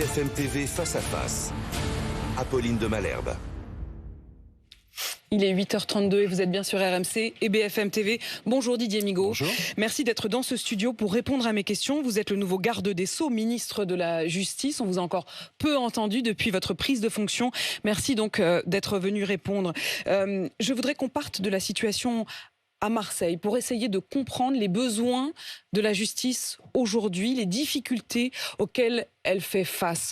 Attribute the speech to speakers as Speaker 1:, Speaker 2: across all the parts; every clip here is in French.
Speaker 1: BFM TV face à face. Apolline de Malherbe.
Speaker 2: Il est 8h32 et vous êtes bien sur RMC et BFM TV. Bonjour Didier Migaud.
Speaker 3: Bonjour.
Speaker 2: Merci d'être dans ce studio pour répondre à mes questions. Vous êtes le nouveau garde des Sceaux, ministre de la Justice. On vous a encore peu entendu depuis votre prise de fonction. Merci donc d'être venu répondre. Je voudrais qu'on parte de la situation à Marseille pour essayer de comprendre les besoins de la justice aujourd'hui, les difficultés auxquelles elle fait face.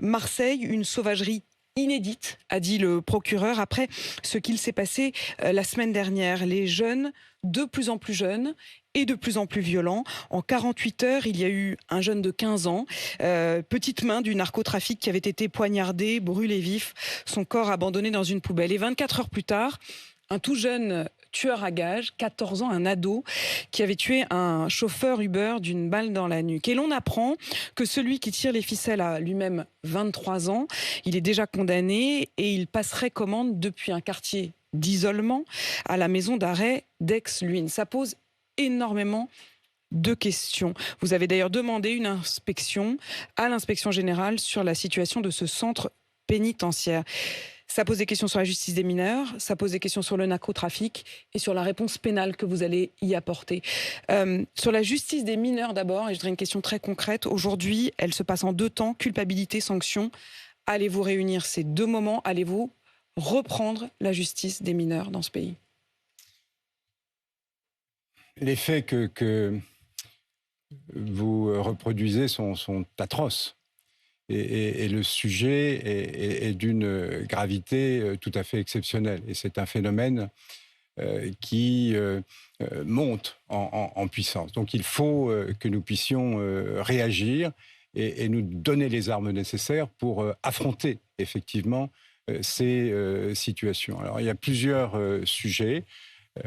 Speaker 2: Marseille, une sauvagerie inédite, a dit le procureur, après ce qu'il s'est passé la semaine dernière. Les jeunes, de plus en plus jeunes et de plus en plus violents. En 48 heures, il y a eu un jeune de 15 ans, petite main du narcotrafic qui avait été poignardé, brûlé vif, son corps abandonné dans une poubelle. Et 24 heures plus tard, un tout jeune tueur à gages, 14 ans, un ado, qui avait tué un chauffeur Uber d'une balle dans la nuque. Et l'on apprend que celui qui tire les ficelles a lui-même 23 ans. Il est déjà condamné et il passerait commande depuis un quartier d'isolement à la maison d'arrêt d'Aix-Luynes. Ça pose énormément de questions. Vous avez d'ailleurs demandé une inspection à l'inspection générale sur la situation de ce centre pénitentiaire. Ça pose des questions sur la justice des mineurs, ça pose des questions sur le narcotrafic et sur la réponse pénale que vous allez y apporter. Sur la justice des mineurs d'abord, et je voudrais une question très concrète. Aujourd'hui, elle se passe en 2 temps, culpabilité, sanction. Allez-vous réunir ces 2 moments? Allez-vous reprendre la justice des mineurs dans ce pays?
Speaker 3: Les faits que vous reproduisez sont atroces. Et le sujet est d'une gravité tout à fait exceptionnelle. Et c'est un phénomène qui monte en puissance. Donc il faut que nous puissions réagir et nous donner les armes nécessaires pour affronter effectivement ces situations. Alors il y a plusieurs sujets.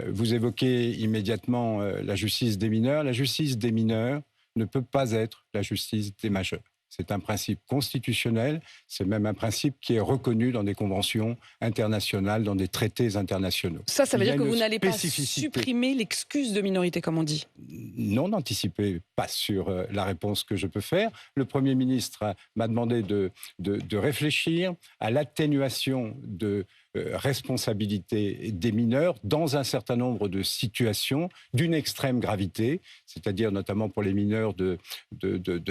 Speaker 3: Vous évoquez immédiatement la justice des mineurs. La justice des mineurs ne peut pas être la justice des majeurs. C'est un principe constitutionnel, c'est même un principe qui est reconnu dans des conventions internationales, dans des traités internationaux.
Speaker 2: Ça veut dire que vous n'allez pas supprimer l'excuse de minorité, comme on dit?
Speaker 3: Non, n'anticipez pas sur la réponse que je peux faire. Le Premier ministre m'a demandé de réfléchir à l'atténuation de responsabilité des mineurs dans un certain nombre de situations d'une extrême gravité, c'est-à-dire notamment pour les mineurs de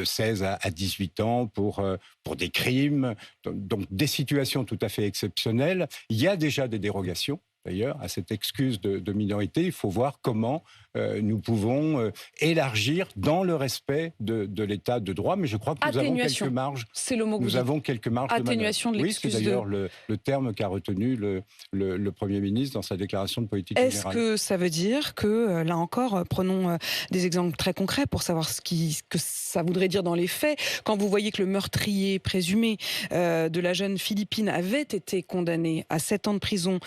Speaker 3: 16 à 18 ans, pour des crimes, donc des situations tout à fait exceptionnelles. Il y a déjà des dérogations. D'ailleurs, à cette excuse de minorité, il faut voir comment nous pouvons élargir dans le respect de l'état de droit. Mais je crois que nous avons quelques marges.
Speaker 2: C'est le mot que
Speaker 3: nous avons quelques marges
Speaker 2: atténuation de l'excuse.
Speaker 3: Oui, c'est d'ailleurs le terme qu'a retenu le Premier ministre dans sa déclaration de politique générale.
Speaker 2: Est-ce que ça veut dire que, là encore, prenons des exemples très concrets pour savoir ce que ça voudrait dire dans les faits, quand vous voyez que le meurtrier présumé de la jeune Philippine avait été condamné à 7 ans de prison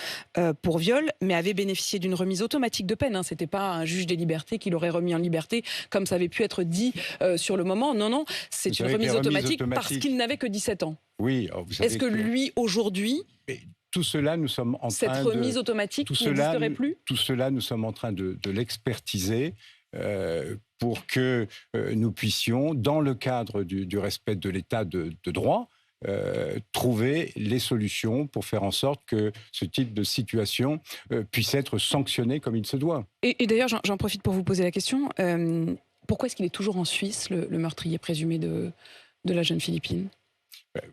Speaker 2: pour viol, mais avait bénéficié d'une remise automatique de peine. C'était pas un juge des libertés qui l'aurait remis en liberté, comme ça avait pu être dit sur le moment. Non, c'est une remise automatique parce qu'il n'avait que 17 ans.
Speaker 3: Oui.
Speaker 2: Est-ce que lui, aujourd'hui,
Speaker 3: tout cela, nous sommes en train
Speaker 2: cette remise automatique n'existerait plus? Tout
Speaker 3: cela, nous sommes en train de l'expertiser pour que nous puissions, dans le cadre du respect de l'état de droit, trouver les solutions pour faire en sorte que ce type de situation puisse être sanctionné comme il se doit.
Speaker 2: Et d'ailleurs, j'en profite pour vous poser la question. Pourquoi est-ce qu'il est toujours en Suisse, le meurtrier présumé de la jeune Philippine?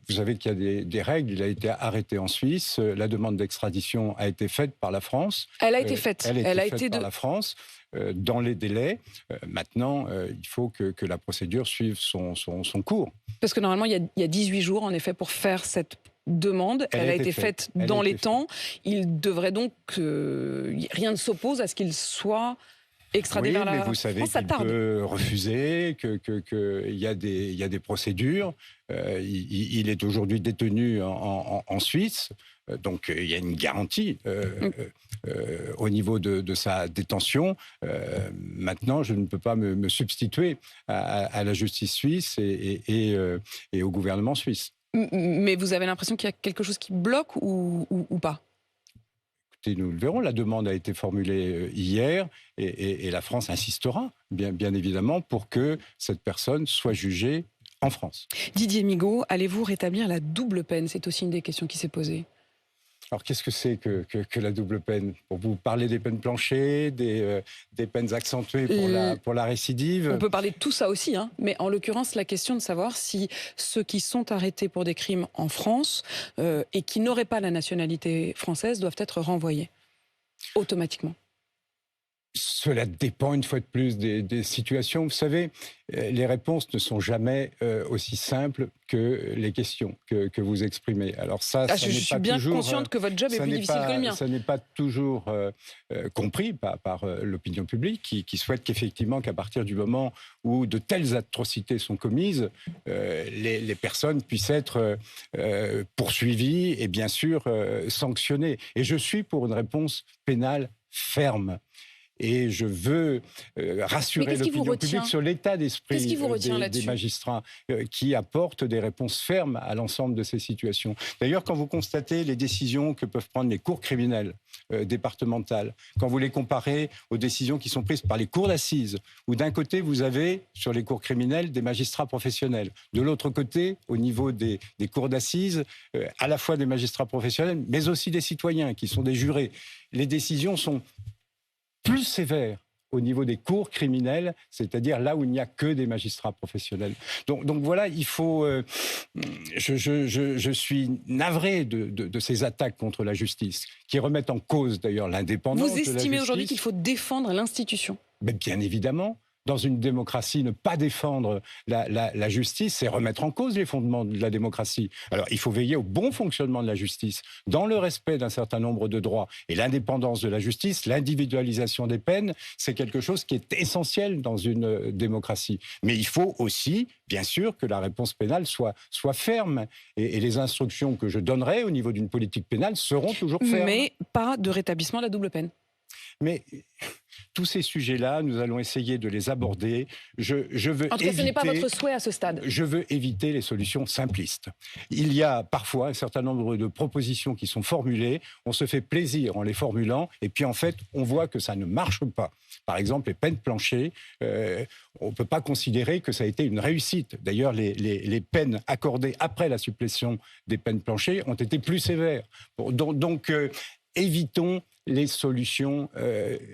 Speaker 3: Vous savez qu'il y a des règles. Il a été arrêté en Suisse. La demande d'extradition a été faite par la France.
Speaker 2: Elle a été faite.
Speaker 3: Elle a été faite par la France dans les délais. Maintenant, il faut que la procédure suive son cours.
Speaker 2: Parce que normalement, il y a 18 jours, en effet, pour faire cette demande. Elle a été faite dans les temps. Il devrait donc... rien ne s'oppose à ce qu'il soit extradé vers la France.
Speaker 3: Mais vous savez qu'il peut refuser, qu'il y a des procédures. Il est aujourd'hui détenu en Suisse. Donc il y a une garantie au niveau de sa détention. Maintenant, je ne peux pas me substituer à la justice suisse et au gouvernement suisse.
Speaker 2: Mais vous avez l'impression qu'il y a quelque chose qui bloque ou pas?
Speaker 3: Écoutez, nous le verrons. La demande a été formulée hier et la France insistera, bien évidemment, pour que cette personne soit jugée en France.
Speaker 2: Didier Migaud, allez-vous rétablir la double peine? C'est aussi une des questions qui s'est posée.
Speaker 3: Alors, qu'est-ce que c'est que la double peine? Pour vous parler des peines planchées, des peines accentuées pour la récidive?
Speaker 2: On peut parler de tout ça aussi, hein, mais en l'occurrence, la question de savoir si ceux qui sont arrêtés pour des crimes en France et qui n'auraient pas la nationalité française doivent être renvoyés automatiquement.
Speaker 3: Cela dépend une fois de plus des situations. Vous savez, les réponses ne sont jamais aussi simples que les questions que vous exprimez. Alors ça
Speaker 2: je suis bien consciente que votre job est plus difficile que le mien.
Speaker 3: Ça n'est pas toujours compris par l'opinion publique qui souhaite qu'effectivement, qu'à partir du moment où de telles atrocités sont commises, les personnes puissent être poursuivies et bien sûr sanctionnées. Et je suis pour une réponse pénale ferme. Et je veux rassurer l'opinion publique sur l'état d'esprit des magistrats qui apportent des réponses fermes à l'ensemble de ces situations. D'ailleurs, quand vous constatez les décisions que peuvent prendre les cours criminelles départementales, quand vous les comparez aux décisions qui sont prises par les cours d'assises, où d'un côté vous avez sur les cours criminels des magistrats professionnels, de l'autre côté, au niveau des cours d'assises, à la fois des magistrats professionnels, mais aussi des citoyens qui sont des jurés. Les décisions sont plus sévère au niveau des cours criminels, c'est-à-dire là où il n'y a que des magistrats professionnels. Donc voilà, il faut... Je suis navré de ces attaques contre la justice, qui remettent en cause d'ailleurs l'indépendance de la justice.
Speaker 2: Vous estimez aujourd'hui qu'il faut défendre l'institution?
Speaker 3: Mais bien évidemment. Dans une démocratie, ne pas défendre la justice, c'est remettre en cause les fondements de la démocratie. Alors, il faut veiller au bon fonctionnement de la justice, dans le respect d'un certain nombre de droits. Et l'indépendance de la justice, l'individualisation des peines, c'est quelque chose qui est essentiel dans une démocratie. Mais il faut aussi, bien sûr, que la réponse pénale soit ferme. Et les instructions que je donnerai au niveau d'une politique pénale seront toujours fermes.
Speaker 2: Mais pas de rétablissement de la double peine.
Speaker 3: Mais tous ces sujets-là, nous allons essayer de les aborder. Je veux
Speaker 2: en tout cas, ce n'est pas votre souhait à ce stade.
Speaker 3: Je veux éviter les solutions simplistes. Il y a parfois un certain nombre de propositions qui sont formulées. On se fait plaisir en les formulant. Et puis, en fait, on voit que ça ne marche pas. Par exemple, les peines planchées, on ne peut pas considérer que ça a été une réussite. D'ailleurs, les peines accordées après la suppression des peines planchées ont été plus sévères. Donc évitons les solutions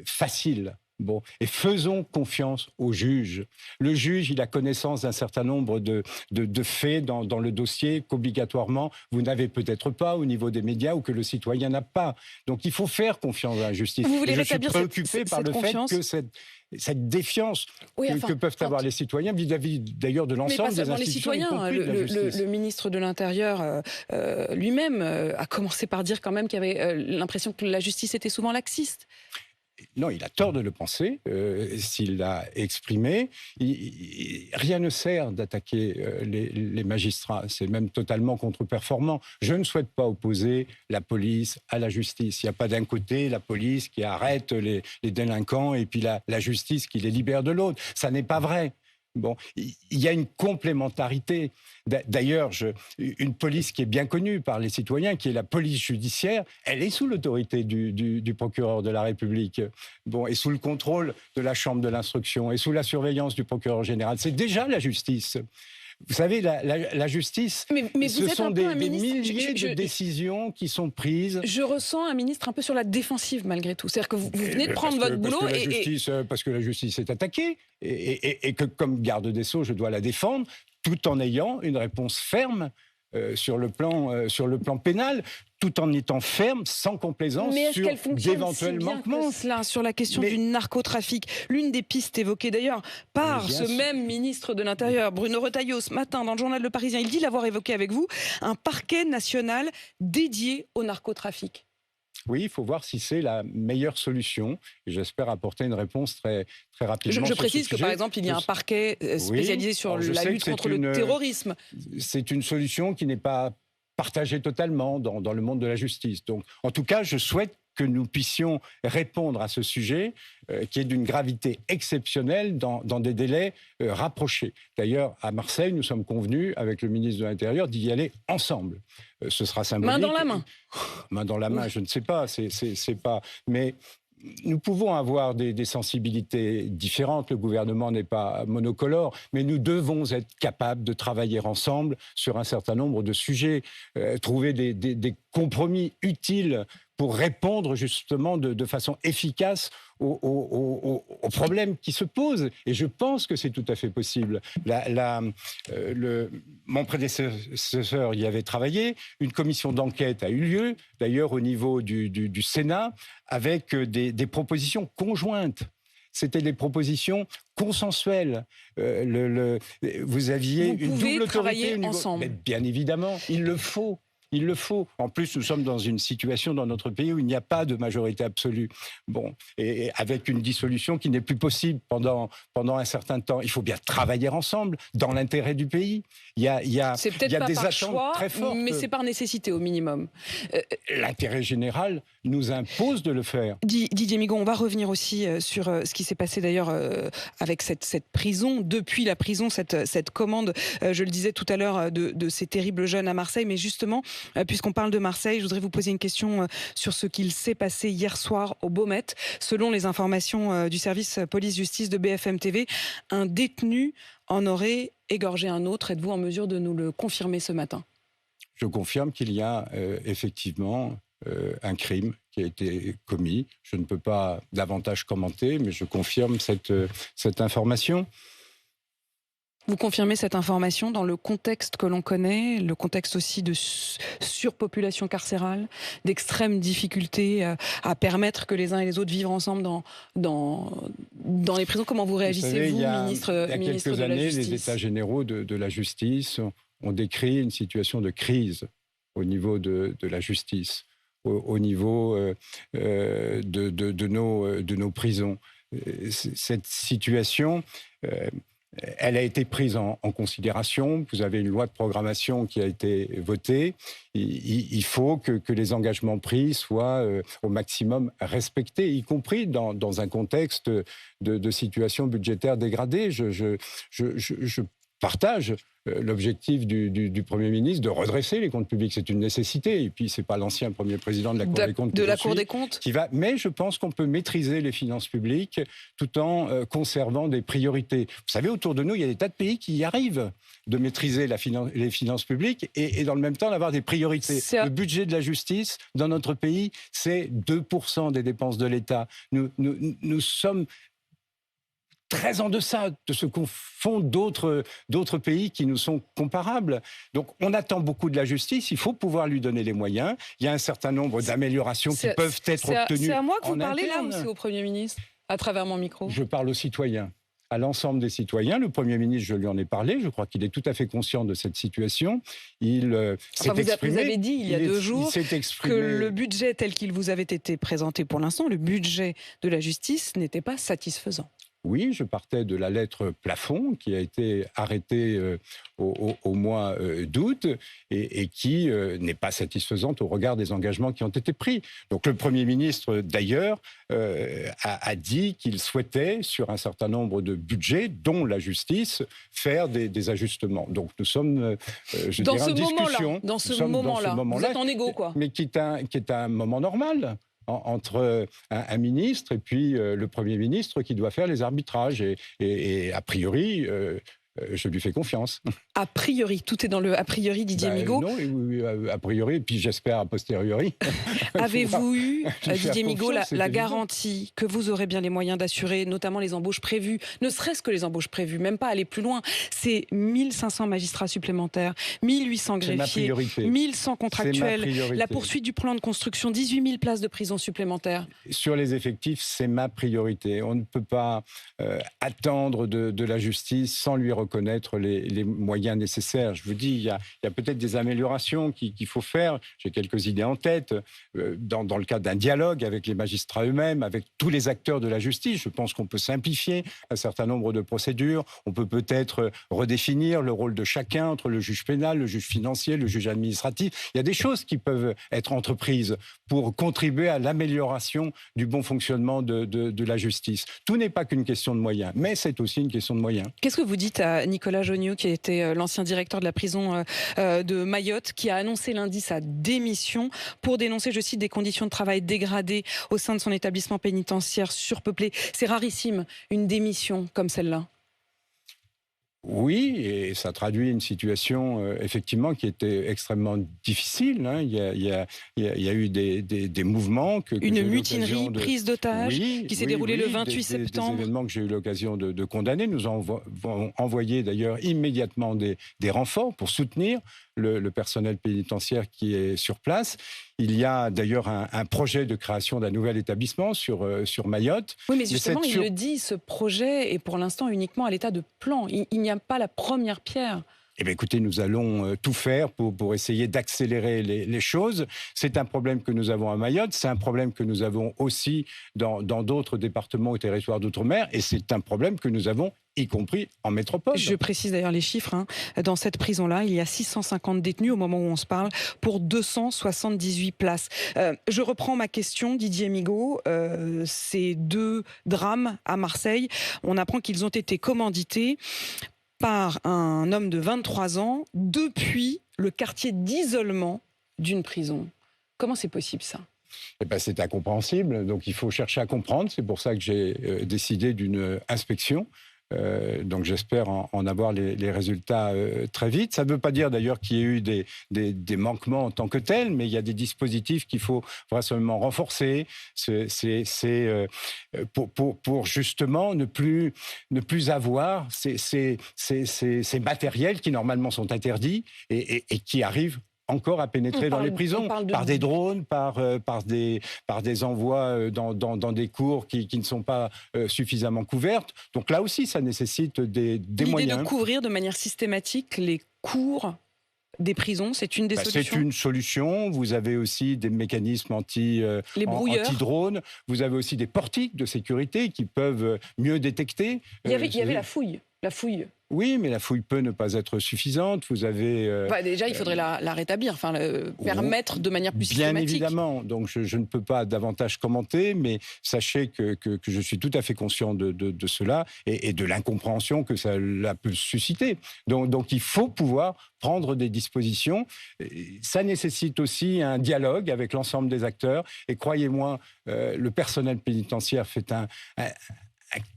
Speaker 3: faciles. Bon, et faisons confiance au juge. Le juge, il a connaissance d'un certain nombre de faits dans le dossier qu'obligatoirement vous n'avez peut-être pas au niveau des médias ou que le citoyen n'a pas. Donc il faut faire confiance à la justice.
Speaker 2: Vous voulez rétablir
Speaker 3: je suis préoccupé par le fait que cette défiance que peuvent avoir les citoyens vis-à-vis d'ailleurs de l'ensemble des institutions.
Speaker 2: Les citoyens, le ministre de l'Intérieur lui-même a commencé par dire quand même qu'il y avait l'impression que la justice était souvent laxiste.
Speaker 3: Non, il a tort de le penser, s'il l'a exprimé. Rien ne sert d'attaquer les magistrats, c'est même totalement contre-performant. Je ne souhaite pas opposer la police à la justice. Il n'y a pas d'un côté la police qui arrête les délinquants et puis la justice qui les libère de l'autre. Ça n'est pas vrai. Bon, il y a une complémentarité. D'ailleurs, une police qui est bien connue par les citoyens, qui est la police judiciaire, elle est sous l'autorité du procureur de la République, bon, et sous le contrôle de la Chambre de l'instruction, et sous la surveillance du procureur général. C'est déjà la justice. Vous savez, la justice,
Speaker 2: mais
Speaker 3: ce sont des milliers
Speaker 2: de
Speaker 3: décisions qui sont prises.
Speaker 2: Je ressens un ministre un peu sur la défensive, malgré tout. C'est-à-dire que vous venez de prendre votre boulot
Speaker 3: parce que la justice est attaquée et que, comme garde des Sceaux, je dois la défendre, tout en ayant une réponse ferme sur le plan pénal, tout en étant ferme, sans complaisance, sur d'éventuels manquements.
Speaker 2: Sur la question du narcotrafic, l'une des pistes évoquées d'ailleurs par ce même ministre de l'Intérieur, Bruno Retailleau, ce matin dans le journal Le Parisien, il dit l'avoir évoqué avec vous, un parquet national dédié au narcotrafic.
Speaker 3: Oui, il faut voir si c'est la meilleure solution. Et j'espère apporter une réponse très, très rapidement.
Speaker 2: Je précise que, par exemple, il y a un parquet spécialisé sur la lutte contre le terrorisme.
Speaker 3: C'est une solution qui n'est pas partagée totalement dans le monde de la justice. Donc, en tout cas, je souhaite que nous puissions répondre à ce sujet qui est d'une gravité exceptionnelle dans des délais rapprochés. D'ailleurs, à Marseille, nous sommes convenus avec le ministre de l'Intérieur d'y aller ensemble. Ce sera symbolique.
Speaker 2: Main dans la main.
Speaker 3: Main dans la main, je ne sais pas. C'est pas. Mais nous pouvons avoir des sensibilités différentes. Le gouvernement n'est pas monocolore, mais nous devons être capables de travailler ensemble sur un certain nombre de sujets, trouver des compromis utiles pour répondre justement de façon efficace aux problèmes qui se posent. Et je pense que c'est tout à fait possible. Mon prédécesseur y avait travaillé. Une commission d'enquête a eu lieu, d'ailleurs au niveau du Sénat, avec des propositions conjointes. C'était des propositions consensuelles. Vous aviez une double autorité ensemble. Mais bien évidemment, il le faut. Il le faut. En plus, nous sommes dans une situation dans notre pays où il n'y a pas de majorité absolue. Bon, et avec une dissolution qui n'est plus possible pendant un certain temps. Il faut bien travailler ensemble dans l'intérêt du pays. Il y a des attentes très fortes.
Speaker 2: Mais c'est par nécessité au minimum.
Speaker 3: L'intérêt général nous impose de le faire.
Speaker 2: Didier Migaud, on va revenir aussi sur ce qui s'est passé d'ailleurs avec cette prison. Depuis la prison, cette commande, je le disais tout à l'heure, de ces terribles jeunes à Marseille. Mais justement, puisqu'on parle de Marseille, je voudrais vous poser une question sur ce qu'il s'est passé hier soir au Beaumet. Selon les informations du service police-justice de BFM TV, un détenu en aurait égorgé un autre. Êtes-vous en mesure de nous le confirmer ce matin ?
Speaker 3: Je confirme qu'il y a effectivement un crime qui a été commis. Je ne peux pas davantage commenter, mais je confirme cette information.
Speaker 2: Vous confirmez cette information dans le contexte que l'on connaît, le contexte aussi de surpopulation carcérale, d'extrême difficulté à permettre que les uns et les autres vivent ensemble dans les prisons. Comment vous réagissez, ministre
Speaker 3: il y a quelques années, les États généraux de la justice ont décrit une situation de crise au niveau de la justice, au niveau de nos prisons. Cette situation... elle a été prise en considération. Vous avez une loi de programmation qui a été votée. Il faut que les engagements pris soient au maximum respectés, y compris dans un contexte de situation budgétaire dégradée. Je partage l'objectif du Premier ministre de redresser les comptes publics. C'est une nécessité. Et puis, ce n'est pas l'ancien Premier président de la Cour des comptes qui va. Mais je pense qu'on peut maîtriser les finances publiques tout en conservant des priorités. Vous savez, autour de nous, il y a des tas de pays qui y arrivent de maîtriser les finances publiques et dans le même temps d'avoir des priorités. Le budget de la justice, dans notre pays, c'est 2% des dépenses de l'État. Nous sommes très en deçà de ce qu'on font d'autres pays qui nous sont comparables. Donc on attend beaucoup de la justice, il faut pouvoir lui donner les moyens. Il y a un certain nombre d'améliorations qui peuvent être obtenues.
Speaker 2: C'est à moi que vous parlez
Speaker 3: interne.
Speaker 2: là ou c'est au Premier ministre, à travers mon micro ?
Speaker 3: Je parle aux citoyens, à l'ensemble des citoyens. Le Premier ministre, je lui en ai parlé, je crois qu'il est tout à fait conscient de cette situation. Il s'est exprimé.
Speaker 2: Vous avez dit il y a 2 jours que le budget tel qu'il vous avait été présenté pour l'instant, le budget de la justice, n'était pas satisfaisant.
Speaker 3: Oui, je partais de la lettre plafond qui a été arrêtée au mois d'août et qui n'est pas satisfaisante au regard des engagements qui ont été pris. Donc le Premier ministre, d'ailleurs, a dit qu'il souhaitait, sur un certain nombre de budgets, dont la justice, faire des ajustements. Donc nous sommes, en discussion.
Speaker 2: Dans ce moment-là, vous êtes en égo, quoi.
Speaker 3: Mais qui est un moment normal entre un ministre et puis le Premier ministre qui doit faire les arbitrages. Et a priori, je lui fais confiance.
Speaker 2: A priori, tout est dans le a priori, Didier Migaud.
Speaker 3: Non, oui, a priori, et puis j'espère a posteriori.
Speaker 2: Avez-vous eu, Didier Migaud, la garantie que vous aurez bien les moyens d'assurer, notamment les embauches prévues, ne serait-ce que les embauches prévues, même pas aller plus loin, c'est 1500 magistrats supplémentaires, 1800 greffiers, 1100 contractuels, la poursuite du plan de construction, 18 000 places de prison supplémentaires.
Speaker 3: Sur les effectifs, c'est ma priorité. On ne peut pas attendre de la justice sans lui reconnaître les moyens nécessaires. Je vous dis, il y a peut-être des améliorations qu'il faut faire. J'ai quelques idées en tête. Dans le cadre d'un dialogue avec les magistrats eux-mêmes, avec tous les acteurs de la justice, je pense qu'on peut simplifier un certain nombre de procédures. On peut peut-être redéfinir le rôle de chacun entre le juge pénal, le juge financier, le juge administratif. Il y a des choses qui peuvent être entreprises pour contribuer à l'amélioration du bon fonctionnement de la justice. Tout n'est pas qu'une question de moyens, mais c'est aussi une question de moyens.
Speaker 2: Qu'est-ce que vous dites à Nicolas Jauniaux, qui était l'ancien directeur de la prison de Mayotte, qui a annoncé lundi sa démission pour dénoncer, je cite, des conditions de travail dégradées au sein de son établissement pénitentiaire surpeuplé. C'est rarissime, une démission comme celle-là.
Speaker 3: Oui, et ça traduit une situation effectivement qui était extrêmement difficile. Hein. Il y a eu des mouvements que
Speaker 2: une
Speaker 3: j'ai eu
Speaker 2: mutinerie, prise d'otages,
Speaker 3: oui,
Speaker 2: qui s'est déroulée le 28 septembre.
Speaker 3: Des événements que j'ai eu l'occasion de condamner. Nous avons envoyé d'ailleurs immédiatement des renforts pour soutenir le personnel pénitentiaire qui est sur place. Il y a d'ailleurs un projet de création d'un nouvel établissement sur Mayotte.
Speaker 2: Oui, mais justement, il le dit, ce projet est pour l'instant uniquement à l'état de plan. Il n'y a pas la première pierre.
Speaker 3: Eh bien, écoutez, nous allons tout faire pour essayer d'accélérer les choses. C'est un problème que nous avons à Mayotte, c'est un problème que nous avons aussi dans d'autres départements ou territoires d'outre-mer, et c'est un problème que nous avons y compris en métropole.
Speaker 2: Je précise d'ailleurs les chiffres. Hein. Dans cette prison-là, il y a 650 détenus au moment où on se parle pour 278 places. Je reprends ma question, Didier Migaud. Ces 2 drames à Marseille, on apprend qu'ils ont été commandités par un homme de 23 ans depuis le quartier d'isolement d'une prison. Comment c'est possible, ça ?
Speaker 3: Eh ben, c'est incompréhensible, donc il faut chercher à comprendre. C'est pour ça que j'ai décidé d'une inspection. Donc j'espère en avoir les résultats très vite. Ça ne veut pas dire d'ailleurs qu'il y ait eu des manquements en tant que tels, mais il y a des dispositifs qu'il faut vraisemblablement renforcer. C'est pour justement ne plus avoir ces matériels qui normalement sont interdits et qui arrivent encore à pénétrer dans les prisons par des drones, par des envois dans des cours qui ne sont pas suffisamment couvertes. Donc là aussi, ça nécessite des moyens.
Speaker 2: L'idée de couvrir de manière systématique les cours des prisons, c'est une des solutions.
Speaker 3: C'est une solution. Vous avez aussi des mécanismes anti-drones. Vous avez aussi des portiques de sécurité qui peuvent mieux détecter.
Speaker 2: Il y avait la fouille.
Speaker 3: Oui, mais la fouille peut ne pas être suffisante. Vous avez...
Speaker 2: déjà, il faudrait la rétablir, permettre de manière plus systématique.
Speaker 3: Bien évidemment. Donc, je ne peux pas davantage commenter, mais sachez que je suis tout à fait conscient de cela et de l'incompréhension que cela peut susciter. Donc, il faut pouvoir prendre des dispositions. Ça nécessite aussi un dialogue avec l'ensemble des acteurs. Et croyez-moi, le personnel pénitentiaire fait un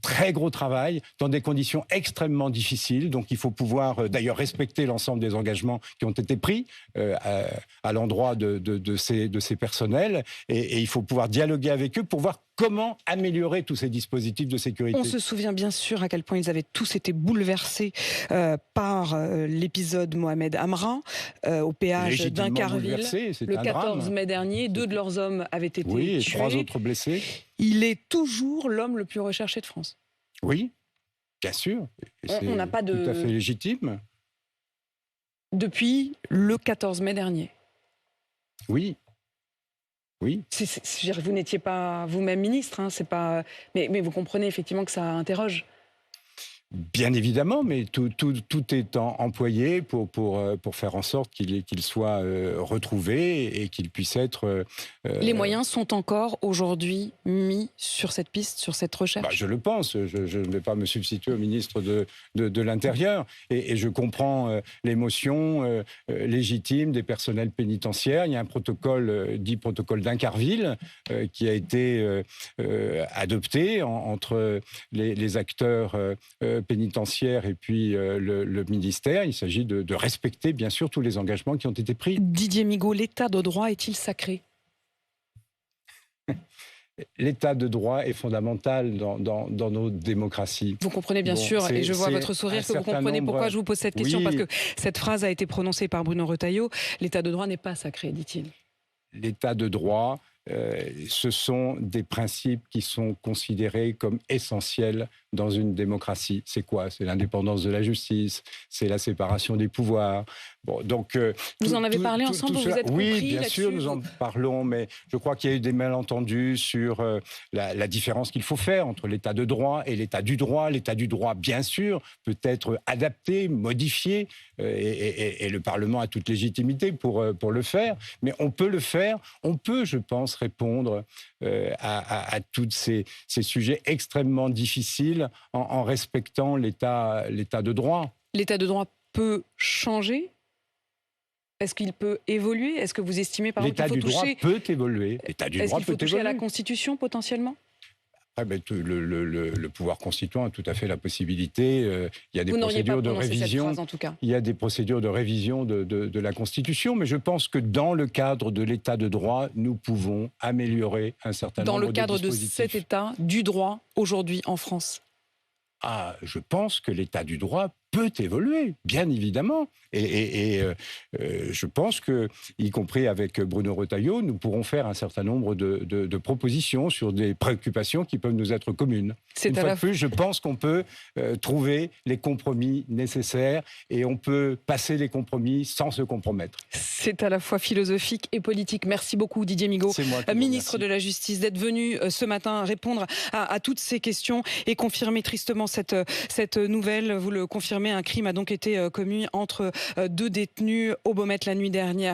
Speaker 3: très gros travail dans des conditions extrêmement difficiles. Donc il faut pouvoir d'ailleurs respecter l'ensemble des engagements qui ont été pris à l'endroit de ces personnels et il faut pouvoir dialoguer avec eux pour voir comment améliorer tous ces dispositifs de sécurité.
Speaker 2: On se souvient bien sûr à quel point ils avaient tous été bouleversés par l'épisode Mohamed Amra au péage d'Incarville le 14 mai dernier. 2 de leurs hommes avaient été tués.
Speaker 3: Et 3 autres blessés.
Speaker 2: Il est toujours l'homme le plus recherché de France.
Speaker 3: Oui, bien sûr.
Speaker 2: On n'a pas de...
Speaker 3: tout à fait légitime.
Speaker 2: Depuis le 14 mai dernier.
Speaker 3: Oui.
Speaker 2: Vous n'étiez pas vous-même ministre, hein, c'est pas... mais vous comprenez effectivement que ça interroge.
Speaker 3: Bien évidemment, mais tout est employé pour faire en sorte qu'il soit retrouvé et qu'il puisse être...
Speaker 2: Les moyens sont encore aujourd'hui mis sur cette piste, sur cette recherche ?
Speaker 3: Je le pense. Je ne vais pas me substituer au ministre de l'Intérieur. Et je comprends l'émotion légitime des personnels pénitentiaires. Il y a un protocole, dit protocole d'Incarville, qui a été adopté entre les acteurs pénitentiaire et puis le ministère. Il s'agit de respecter, bien sûr, tous les engagements qui ont été pris.
Speaker 2: Didier Migaud, l'état de droit est-il sacré ?
Speaker 3: L'état de droit est fondamental dans nos démocraties.
Speaker 2: Vous comprenez bien sûr, et je vois votre sourire, que vous comprenez pourquoi je vous pose cette question, parce que cette phrase a été prononcée par Bruno Retailleau. L'état de droit n'est pas sacré, dit-il. L'état de droit,
Speaker 3: ce sont des principes qui sont considérés comme essentiels dans une démocratie. C'est quoi ? C'est l'indépendance de la justice, c'est la séparation des pouvoirs. Bon, donc,
Speaker 2: vous en avez parlé ensemble, vous vous êtes compris là-dessus ?
Speaker 3: Oui, bien sûr, nous en parlons, mais je crois qu'il y a eu des malentendus sur la différence qu'il faut faire entre l'état de droit et l'état du droit. L'état du droit, bien sûr, peut être adapté, modifié, et le Parlement a toute légitimité pour le faire, mais on peut le faire, on peut, je pense, répondre à tous ces sujets extrêmement difficiles en respectant l'état de droit.
Speaker 2: L'état de droit peut changer? Est-ce qu'il peut évoluer? Est-ce que vous estimez par exemple
Speaker 3: L'état
Speaker 2: qu'il
Speaker 3: du
Speaker 2: faut
Speaker 3: droit
Speaker 2: toucher...
Speaker 3: peut évoluer. L'état du
Speaker 2: Est-ce
Speaker 3: droit
Speaker 2: qu'il faut
Speaker 3: peut
Speaker 2: toucher à la
Speaker 3: évoluer.
Speaker 2: Constitution potentiellement?
Speaker 3: Le pouvoir constituant a tout à fait la possibilité. Il y a des
Speaker 2: Vous n'auriez pas
Speaker 3: procédures de
Speaker 2: prononcé cette
Speaker 3: révision.
Speaker 2: phrase en tout cas.
Speaker 3: Il y a des procédures de révision de la Constitution, mais je pense que dans le cadre de l'état de droit, nous pouvons améliorer un certain
Speaker 2: Dans
Speaker 3: nombre
Speaker 2: le cadre
Speaker 3: de
Speaker 2: de
Speaker 3: dispositifs.
Speaker 2: cet état du droit aujourd'hui en France?
Speaker 3: Je pense que l'état du droit peut évoluer, bien évidemment. Je pense que, y compris avec Bruno Retailleau, nous pourrons faire un certain nombre de propositions sur des préoccupations qui peuvent nous être communes. Une fois de plus, je pense qu'on peut trouver les compromis nécessaires et on peut passer les compromis sans se compromettre.
Speaker 2: C'est à la fois philosophique et politique. Merci beaucoup Didier Migaud, ministre de la Justice, d'être venu ce matin répondre à toutes ces questions et confirmer tristement cette nouvelle. Vous le confirmez, un crime a donc été commis entre deux détenus au Baumette la nuit dernière.